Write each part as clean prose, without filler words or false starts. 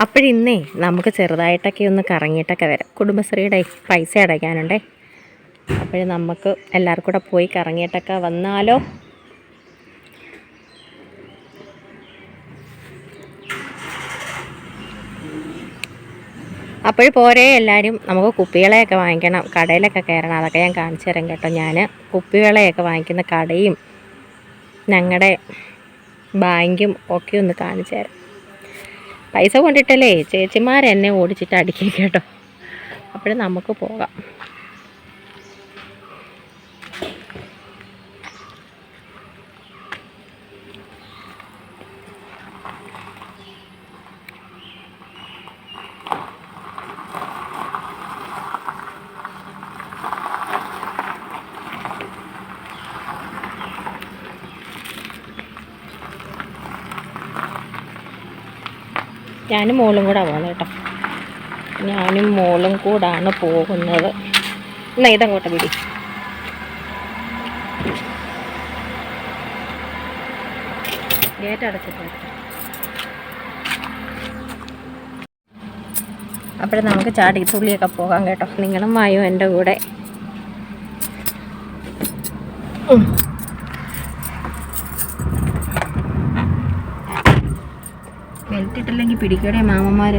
അപ്പോഴിന്നേ നമുക്ക് ചെറുതായിട്ടൊക്കെ ഒന്ന് കറങ്ങിയിട്ടൊക്കെ വരാം. കുടുംബശ്രീയുടെ പൈസ അടയ്ക്കാനുണ്ടേ. അപ്പോൾ നമുക്ക് എല്ലാവർക്കും കൂടെ പോയി കറങ്ങിയിട്ടൊക്കെ വന്നാലോ? അപ്പോൾ പോരേ എല്ലാവരും. നമുക്ക് കുപ്പികളെയൊക്കെ വാങ്ങിക്കണം, കടയിലൊക്കെ കയറണം. അതൊക്കെ ഞാൻ കാണിച്ചു തരാം കേട്ടോ. ഞാൻ കുപ്പികളെയൊക്കെ വാങ്ങിക്കുന്ന കടയും ഞങ്ങളുടെ ബാങ്കും ഒക്കെ ഒന്ന് കാണിച്ചു തരാം. പൈസ കൊണ്ടിട്ടല്ലേ ചേച്ചിമാരെന്നെ ഓടിച്ചിട്ട് അടിക്കുക കേട്ടോ. അപ്പോൾ നമുക്ക് പോകാം. ഞാനും മോളും കൂടെ പോകുന്നത് കേട്ടോ. ഞാനും മോളും കൂടാണ് പോകുന്നത്. എന്നാ ഇതങ്ങോട്ട് പിടി. ഗേറ്റ് അടച്ചിട്ടുണ്ട്. അപ്പോൾ നമുക്ക് ചാടി തുള്ളിയൊക്കെ പോകാം കേട്ടോ. നിങ്ങളും വായോ എൻ്റെ കൂടെ. ബെൽറ്റ് ഇട്ടില്ലെങ്കിൽ പിടിക്കടെ മാമന്മാർ.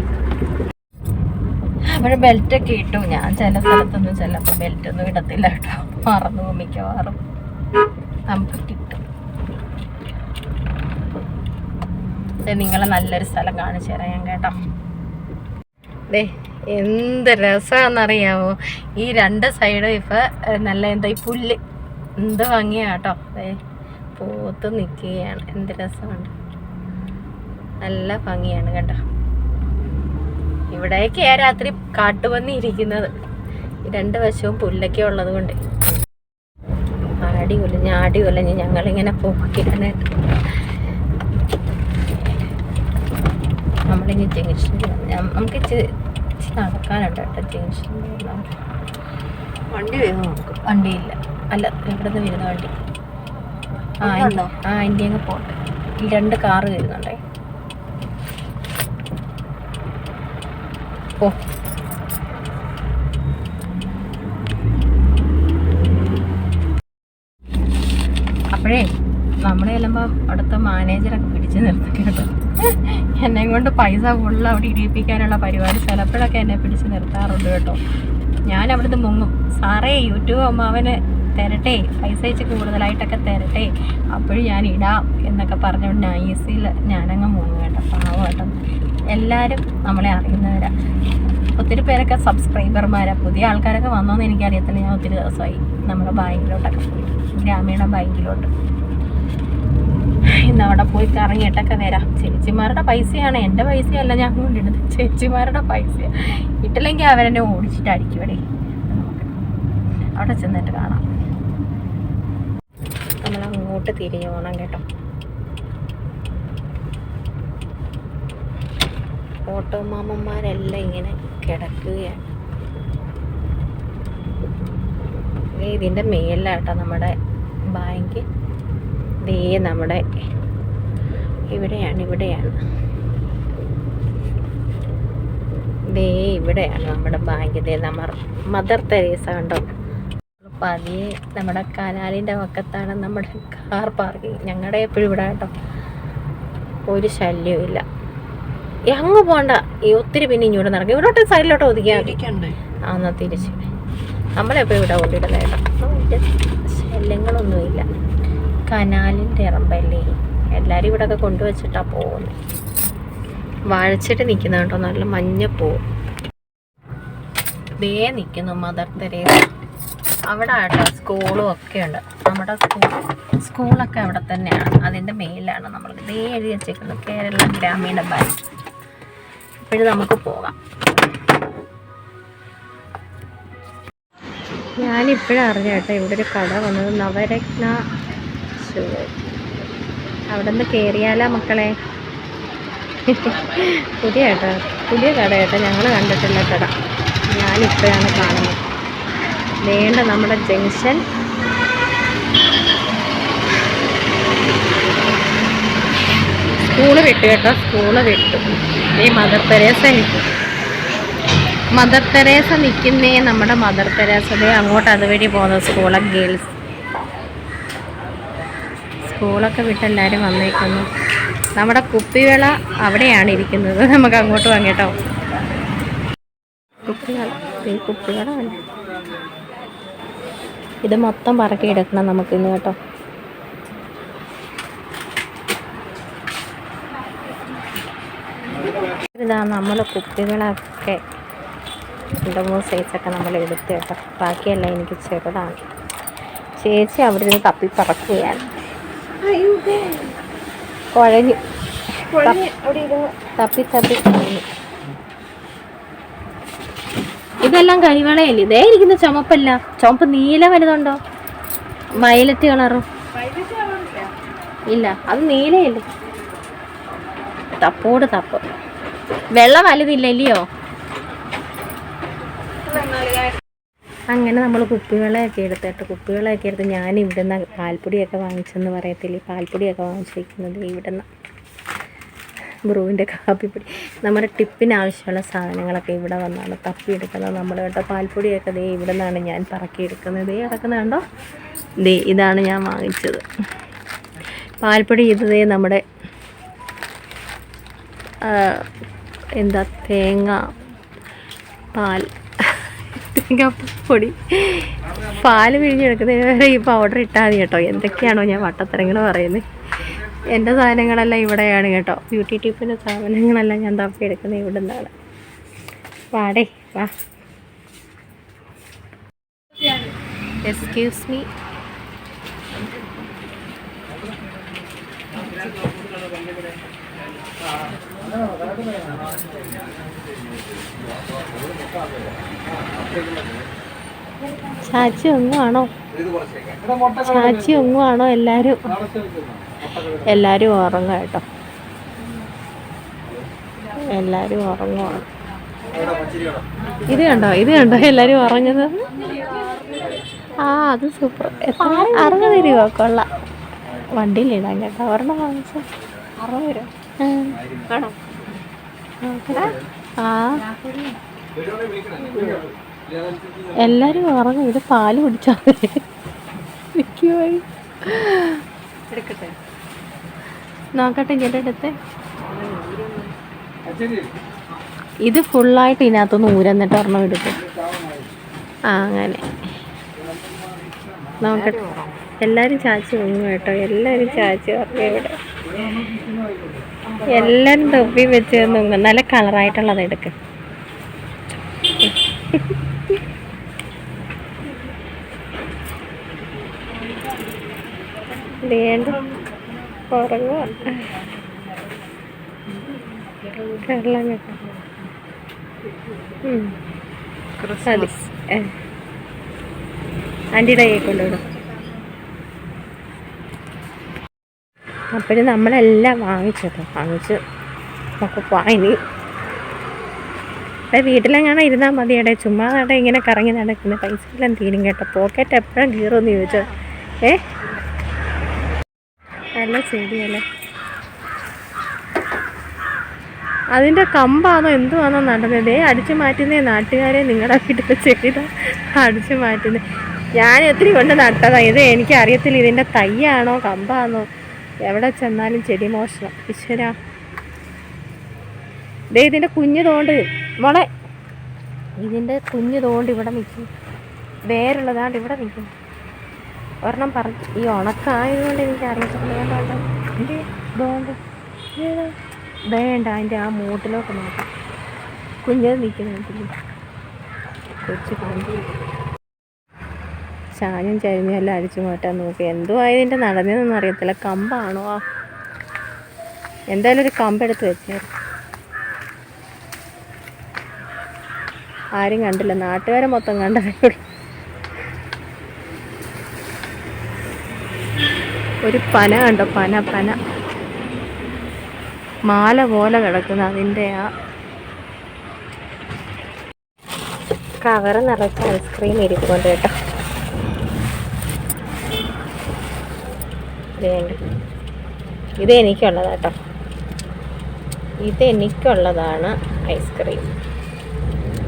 അവിടെ ബെൽറ്റൊക്കെ ഇട്ടു. ഞാൻ ചില സ്ഥലത്തൊന്നും ചിലപ്പോൾ ബെൽറ്റൊന്നും ഇടത്തില്ല കേട്ടോ. മറന്നു പോകും മിക്കവാറും. നമുക്ക് കിട്ടും. നിങ്ങളെ നല്ലൊരു സ്ഥലം കാണിച്ചു തരാം കേട്ടോ. എന്ത് രസമാണെന്നറിയാമോ? ഈ രണ്ട് സൈഡും ഇപ്പം നല്ല എന്താ ഈ പുല്ല് എന്ത് ഭംഗിയാണ് കേട്ടോ. പോത്ത് നിൽക്കുകയാണ്. എന്ത് രസമുണ്ട്. നല്ല ഭംഗിയാണ് കേട്ടോ. ഇവിടേക്കാ രാത്രി കാട്ടുപന്നി ഇരിക്കുന്നത്. ഈ രണ്ട് വശവും പുല്ലൊക്കെ ഉള്ളത് കൊണ്ട് ആടി കൊല്ലഞ്ഞ് ഞങ്ങളിങ്ങനെ പോക്കാനായിട്ട്. നമ്മളിനി ജംഗ്ഷനിൽ നമുക്ക് നടക്കാനുണ്ട് കേട്ടോ. ജംഗ്ഷനിൽ വണ്ടി വരുന്നു. നമുക്ക് വണ്ടിയില്ല. അല്ല, ഇവിടെ നിന്ന് വരുന്ന വണ്ടി. അതിൻ്റെ അങ്ങ് പോട്ടെ. ഈ രണ്ട് കാറ് വരുന്നുണ്ടേ. അപ്പോഴേ നമ്മൾ ചെല്ലുമ്പോൾ അവിടുത്തെ മാനേജറൊക്കെ പിടിച്ച് നിർത്തി കേട്ടോ. എന്നെ കൊണ്ട് പൈസ ഫുള്ള് അവിടെ ഇടിയിപ്പിക്കാനുള്ള പരിപാടി ചിലപ്പോഴൊക്കെ എന്നെ പിടിച്ച് നിർത്താറുണ്ട് കേട്ടോ. ഞാൻ അവിടുന്ന് മുങ്ങും. സാറേ യൂട്യൂബ് അമ്മാവന് തരട്ടെ, പൈസ വെച്ച് കൂടുതലായിട്ടൊക്കെ തരട്ടെ, അപ്പോഴും ഞാൻ ഇടാം എന്നൊക്കെ പറഞ്ഞുകൊണ്ട് നൈസിൽ ഞാനങ്ങ് മുങ്ങും കേട്ടോ. പാവം കേട്ടോ. എല്ലാവരും നമ്മളെ അറിയുന്നവരാണ്. ഒത്തിരി പേരൊക്കെ സബ്സ്ക്രൈബർമാരാണ്. പുതിയ ആൾക്കാരൊക്കെ വന്നോന്ന് എനിക്കറിയത്തില്ല. ഞാൻ ഒത്തിരി ദിവസമായി നമ്മുടെ ബാങ്കിലോട്ടൊക്കെ പോയി, ഗ്രാമീണ ബാങ്കിലോട്ട്. ഇന്ന് അവിടെ പോയി കറങ്ങിയിട്ടൊക്കെ വരാം. ചേച്ചിമാരുടെ പൈസയാണ്, എൻ്റെ പൈസയല്ല ഞാൻ കൊണ്ടിടുന്നത്. ചേച്ചിമാരുടെ പൈസ ഇട്ടില്ലെങ്കിൽ അവരെന്നെ ഓടിച്ചിട്ട് അടിക്കുവടേ. നമുക്ക് അവിടെ ചെന്നിട്ട് കാണാം. നമ്മളങ്ങോട്ട് തിരിഞ്ഞു പോകണം കേട്ടോ. ഓട്ടോ മാമന്മാരെല്ലാം ഇങ്ങനെ കിടക്കുകയാണ്. ഇതിൻ്റെ മേലിലാട്ടോ നമ്മുടെ ബാങ്ക്. ദേ നമ്മുടെ ഇവിടെയാണ് നമ്മുടെ ബാങ്ക്. ദേ മദർ തെരേസ കണ്ടോ. പതിയെ നമ്മുടെ കനാലിൻ്റെ പക്കത്താണ് നമ്മുടെ കാർ പാർക്കിങ്. ഞങ്ങളുടെ എപ്പോഴും ഇവിടെ കേട്ടോ. ഒരു ശല്യവും ഇല്ല. അങ്ങ് പോകണ്ട. ഒത്തിരി പിന്നെ ഇങ്ങോട്ട് നടക്കും. ഇവിടോട്ട് സൈഡിലോട്ട് ഒതുക്കിയാൽ എന്നാ തിരിച്ച് നമ്മളെപ്പോഴും ഇവിടെ കൊണ്ടിടുന്ന കേട്ടോ. ശല്യങ്ങളൊന്നുമില്ല. കനാലിൻ്റെ ഇറമ്പല്ലേ. എല്ലാവരും ഇവിടെയൊക്കെ കൊണ്ടുവച്ചിട്ടാണ് പോകുന്നത്. വാഴച്ചിട്ട് നിൽക്കുന്ന കേട്ടോ. നല്ല മഞ്ഞപ്പൂവ്. ദേ നിൽക്കുന്നു മദർ തെരേസ. അവിടെ കേട്ടോ സ്കൂളും ഒക്കെ ഉണ്ട്. നമ്മുടെ സ്കൂളൊക്കെ അവിടെ തന്നെയാണ്. അതിൻ്റെ മേലാണ് നമ്മൾ ദേ എഴുതി വെച്ചേക്കുന്നത് കേരള ഗ്രാമീണ ബാങ്ക്. ഇപ്പോഴും നമുക്ക് പോകാം. ഞാനിപ്പോഴും അറിഞ്ഞ കേട്ടോ ഇവിടെ ഒരു കട വന്നത്. നവരത്ന ഷൂ. അവിടെ നിന്ന് കയറിയാലോ മക്കളെ. പുതിയ കട കേട്ടോ. ഞങ്ങൾ കണ്ടിട്ടില്ല കട. ഞാനിപ്പോഴാണ് കാണുന്നത്. വേണ്ട നമ്മുടെ ജംഗ്ഷൻ. സ്കൂള് വിട്ടു കേട്ടോ, സ്കൂള് വിട്ടു. ഈ മദർ തെരേസ നിൽക്കുന്നേ, നമ്മുടെ മദർ തെരേസയുടെ അങ്ങോട്ട് അതുവഴി പോകുന്ന സ്കൂളൊക്കെ ഗേൾസ് സ്കൂളൊക്കെ വിട്ട് എല്ലാവരും വന്നേക്കുന്നു. നമ്മുടെ കുപ്പിവിള അവിടെയാണ് ഇരിക്കുന്നത്. നമുക്ക് അങ്ങോട്ട് പോകാം കേട്ടോ. കുപ്പിവിള ഇത് മൊത്തം പറക്കി എടുക്കണം നമുക്കിന്ന് കേട്ടോ. ഇതാ നമ്മൾ കുപ്പികളൊക്കെ 2-3 സൈസൊക്കെ നമ്മൾ എടുത്ത് കേട്ടോ. ബാക്കിയെല്ലാം എനിക്ക് ചെറുതാണ്. ചേച്ചി അവിടെ നിന്ന് തപ്പി പറക്കുകയാണ്. കുഴഞ്ഞു തപ്പി കുഴഞ്ഞു. ഇതെല്ലാം കരിവളയല്ലേ? ഇതേ ഇരിക്കുന്ന ചുമപ്പല്ല, ചുമപ്പ് നീല വലുതുണ്ടോ? വയലറ്റ് കളറും ഇല്ല, അത് നീലയല്ലേ? തപ്പോട് തപ്പ്. വെള്ള വലുതില്ലല്ലയോ? അങ്ങനെ നമ്മൾ കുപ്പിവെള്ളമൊക്കെ എടുത്ത് ഞാൻ ഇവിടുന്ന് പാൽപ്പൊടിയൊക്കെ വാങ്ങിച്ചെന്ന് പറയത്തില്ലേ, പാൽപ്പൊടിയൊക്കെ വാങ്ങിച്ചിരിക്കുന്നത് ഇവിടുന്ന്. ബ്രൂവിൻ്റെ കാപ്പിപ്പൊടി, നമ്മുടെ ടിപ്പിന് ആവശ്യമുള്ള സാധനങ്ങളൊക്കെ ഇവിടെ വന്നാണ് തപ്പിയെടുക്കുന്നത് നമ്മൾ കേട്ടോ. പാൽപ്പൊടിയൊക്കെ ദേ ഇവിടെ നിന്നാണ് ഞാൻ പറക്കിയെടുക്കുന്നത്. ദേ കിടക്കുന്നത് കണ്ടോ, ദേ ഇതാണ് ഞാൻ വാങ്ങിച്ചത് പാൽപ്പൊടി. ഇത് ദേ നമ്മുടെ തേങ്ങാപ്പൊടി, പാല് പിഴിഞ്ഞെടുക്കുന്നതിന് വരെ ഈ പൗഡർ ഇട്ടാൽ മതി കേട്ടോ. എന്തൊക്കെയാണോ ഞാൻ വട്ടത്തരങ്ങൾ പറയുന്നത്. എൻ്റെ സാധനങ്ങളെല്ലാം ഇവിടെയാണ് കേട്ടോ. ബ്യൂട്ടി ടിപ്പിൻ്റെ സാധനങ്ങളെല്ലാം ഞാൻ തപ്പിയെടുക്കുന്നത് ഇവിടെ നിന്നാണ്. വാടേ വാ. Excuse me. ചാച്ചി ഒന്നുമാണോ? എല്ലാവരും ഉറങ്ങുക കേട്ടോ. എല്ലാവരും ഉറങ്ങുവാണ്. ഇത് കണ്ടോ എല്ലാവരും ഉറങ്ങുന്നത്. അത് സൂപ്പർ. 60 രൂപ കൊള്ളാം. വണ്ടിയിലിടാൻ കേട്ടോ. ഒരെണ്ണം വാങ്ങിച്ച 60 രൂപ ആണോ? എല്ലാരും ഉറങ്ങും. ഇത് പാല് കുടിച്ചാൽ നോക്കട്ടെ ചേട്ടടുത്ത്. ഇത് ഫുള്ളായിട്ട് ഇതിനകത്തൊന്ന് ഊരന്നിട്ട് ഒരെണ്ണം എടുക്കും. അങ്ങനെ നോക്കട്ടെ. എല്ലാവരും ചാച്ചി ഒന്നും കേട്ടോ. എല്ലാവരും ചാച്ചി ഉറങ്ങും ഇവിടെ. എല്ലാവരും തൊപ്പി വെച്ച് നോങ്ങും. നല്ല കളറായിട്ടുള്ളത് എടുക്കും. വേണ്ട ഉറങ്ങുക. കേരളം കേട്ടോ. ആൻറ്റിയുടെ കൈ കൊണ്ടുവിടും. അപ്പോഴും നമ്മളെല്ലാം വാങ്ങിച്ച് നമുക്ക് ഇനി വീട്ടിലെങ്ങാണോ ഇരുന്നാൽ മതിയടെ. ചുമ്മാ നടേ ഇങ്ങനെ കറങ്ങി നടക്കുന്ന പൈസ എല്ലാം തീരും കേട്ടോ. പോക്കറ്റ് എപ്പോഴും കീറുമെന്ന് ചോദിച്ചോ. നല്ല ശരിയല്ലേ. അതിൻ്റെ കമ്പാണോ എന്തുവാണോ നടന്നത്? അടിച്ചു മാറ്റുന്നേ നാട്ടുകാരെ. നിങ്ങളുടെ വീട്ടിൽ ചെയ്ത അടിച്ചു മാറ്റുന്നത് ഞാൻ ഒത്തിരി കൊണ്ട് നട്ടതാണ്. ഇത് എനിക്കറിയത്തില്ല ഇതിൻ്റെ തയ്യാണോ കമ്പാണോ. എവിടെ ചെന്നാലും ചെടി മോഷണം. ഈശ്വരാ. ഇതിൻ്റെ കുഞ്ഞ് തോണ്ട് മോളെ, ഇതിൻ്റെ കുഞ്ഞ് തോണ്ട് ഇവിടെ നിൽക്കും. വേരുള്ളതാണ്ട് ഇവിടെ നിൽക്കും. ഒരെണ്ണം പറഞ്ഞു. ഈ ഉണക്കായതുകൊണ്ട് എനിക്ക് അറിയത്തില്ല. വേണ്ട അതിൻ്റെ ആ മൂട്ടിലോട്ട് നോക്കാം. കുഞ്ഞത് നിൽക്കുന്നുണ്ടല്ലോ. കൊച്ചു കണ്ടു. ചാഞ്ഞും ചരിഞ്ഞും എല്ലാം അടിച്ചു മാറ്റാൻ നോക്കി. എന്തോ ആയതിൻ്റെ നടന്നതെന്നൊന്നും അറിയത്തില്ല. കമ്പാണോ? എന്തായാലും ഒരു കമ്പെടുത്ത് വെച്ചായിരുന്നു. ആരും കണ്ടില്ല. നാട്ടുകാരെ മൊത്തം കണ്ടതേ ഉള്ളൂ. ഒരു പന കണ്ടോ? പന മാല പോലെ കിടക്കുന്ന അതിൻ്റെ ആ കവറ് നിറച്ച ഐസ്ക്രീം ഇരിക്കുന്നുണ്ട് കേട്ടോ. ഇത് എനിക്കുള്ളതാ കേട്ടോ. ഇതെനിക്കുള്ളതാണ് ഐസ്ക്രീം,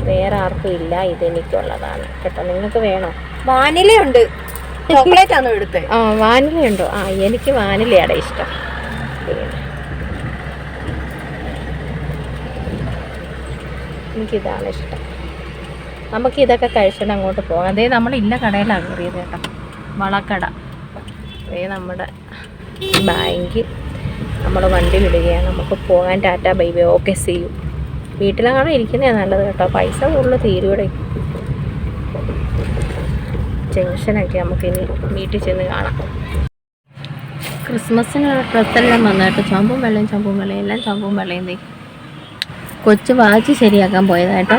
വേറെ ആർക്കും ഇല്ല. ഇതെനിക്കുള്ളതാണ് കേട്ടോ. നിങ്ങൾക്ക് വേണോ? വാനിലയുണ്ട്, ചോക്ലേറ്റ് ആണോ എടുത്തത്? ആ വാനിലയുണ്ടോ? ആ എനിക്ക് വാനിലയാണ് ഇഷ്ടം. എനിക്കിതാണ് ഇഷ്ടം. നമുക്കിതൊക്കെ കഴിച്ചിട്ട് അങ്ങോട്ട് പോകാം. അതേ നമ്മളില്ല കടയിലാണ് കയറിയത് കേട്ടോ, വളക്കട. അതേ നമ്മുടെ ബാങ്ക് നമ്മൾ വണ്ടി വിടുകയാണ്. നമുക്ക് പോകാൻ. Tata bye bye, okay see you. വീട്ടിലാണ് ഇരിക്കുന്നതാണ് നല്ലത് കേട്ടോ, പൈസ കൂടുതൽ തീരുവിടെ. ജംഗ്ഷനൊക്കെ നമുക്കിനി വീട്ടിൽ ചെന്ന് കാണാം. ക്രിസ്മസിന് ഡ്രസ്സെല്ലാം വന്നിട്ട് ചമ്പും വെള്ളയും എല്ലാം ചമ്പും വെള്ളയും. കൊച്ചു വാച്ച് ശരിയാക്കാൻ പോയതാട്ടോ.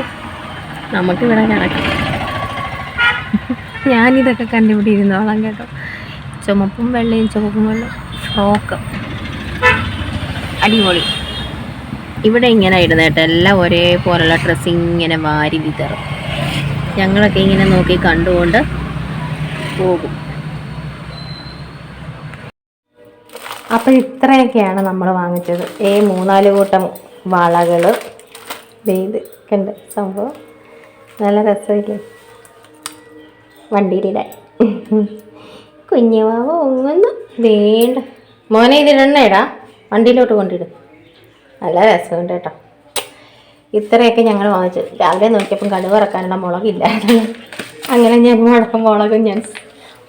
നമുക്കിവിടെ കിടക്കാം. ഞാനിതൊക്കെ കണ്ടുപിടി ഇരുന്നോളാം കേട്ടോ. ചുമപ്പും വെള്ളയും ഫ്രോക്ക് അടിപൊളി. ഇവിടെ ഇങ്ങനെ ഇടുന്നേട്ടോ, എല്ലാം ഒരേപോലുള്ള ഡ്രസ്സ് ഇങ്ങനെ വാരി വിതറും. ഞങ്ങളൊക്കെ ഇങ്ങനെ നോക്കി കണ്ടുകൊണ്ട് പോകും. അപ്പോൾ ഇത്രയൊക്കെയാണ് നമ്മൾ വാങ്ങിച്ചത്. 3-4 കൂട്ടം വളകൾ. ഇത് കണ്ട് സംഭവം നല്ല രസമില്ലേ വണ്ടിയിലിടാൻ. കുഞ്ഞുവാവ ഒന്നും വേണ്ട മോനെ, ഇതിടണേടാ, വണ്ടിയിലോട്ട് കൊണ്ടിടും. നല്ല രസമുണ്ട് കേട്ടോ. ഇത്രയൊക്കെ ഞങ്ങൾ വാങ്ങിച്ചു. രാവിലെ നോക്കിയപ്പം കടുവ ഇറക്കാനുള്ള മുളകില്ലായിരുന്നു. അങ്ങനെ ഞാൻ മുളകും ഞാൻ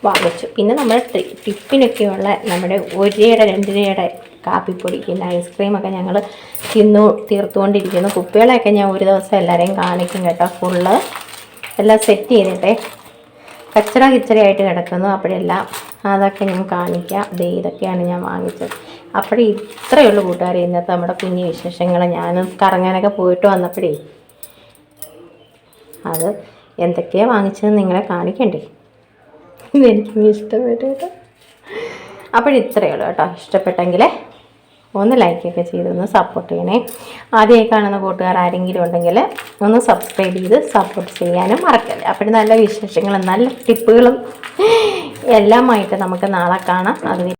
വാങ്ങിച്ചു. പിന്നെ നമ്മുടെ ടിപ്പിനൊക്കെയുള്ള നമ്മുടെ 1 രൂപയുടെ 2 രൂപയുടെ കാപ്പിപ്പൊടി, പിന്നെ ഐസ്ക്രീമൊക്കെ ഞങ്ങൾ തീർത്തുകൊണ്ടിരിക്കുന്നു. കുപ്പികളൊക്കെ ഞാൻ ഒരു ദിവസം എല്ലാവരെയും കാണിക്കും കേട്ടോ. ഫുള്ള് എല്ലാം സെറ്റ് ചെയ്തിട്ടേ കിച്ചറയായിട്ട് കിടക്കുന്നു. അപ്പോഴെല്ലാം അതൊക്കെ ഞാൻ കാണിക്കാം. ഇതൊക്കെയാണ് ഞാൻ വാങ്ങിച്ചത്. അപ്പോഴേ ഇത്രയേ ഉള്ളൂ കൂട്ടുകാരെ ഇന്നത്തെ നമ്മുടെ കുഞ്ഞു വിശേഷങ്ങൾ. ഞാൻ കറങ്ങാനൊക്കെ പോയിട്ട് വന്നപ്പോഴേ അത് എന്തൊക്കെയാണ് വാങ്ങിച്ചതെന്ന് നിങ്ങളെ കാണിക്കണ്ടേ. ഇതെനിക്ക് ഇഷ്ടപ്പെട്ടു കേട്ടോ. അപ്പോഴിത്രയേ ഉള്ളൂ കേട്ടോ. ഇഷ്ടപ്പെട്ടെങ്കിൽ ഒന്ന് ലൈക്കൊക്കെ ചെയ്തൊന്ന് സപ്പോർട്ട് ചെയ്യണേ. ആദ്യമായി കാണുന്ന കൂട്ടുകാർ ആരെങ്കിലും ഉണ്ടെങ്കിൽ ഒന്ന് സബ്സ്ക്രൈബ് ചെയ്ത് സപ്പോർട്ട് ചെയ്യാനും മറക്കല്ലേ. അപ്പോൾ നല്ല വിശേഷങ്ങളും നല്ല ടിപ്പുകളും എല്ലാമായിട്ട് നമുക്ക് നാളെ കാണാം. അത്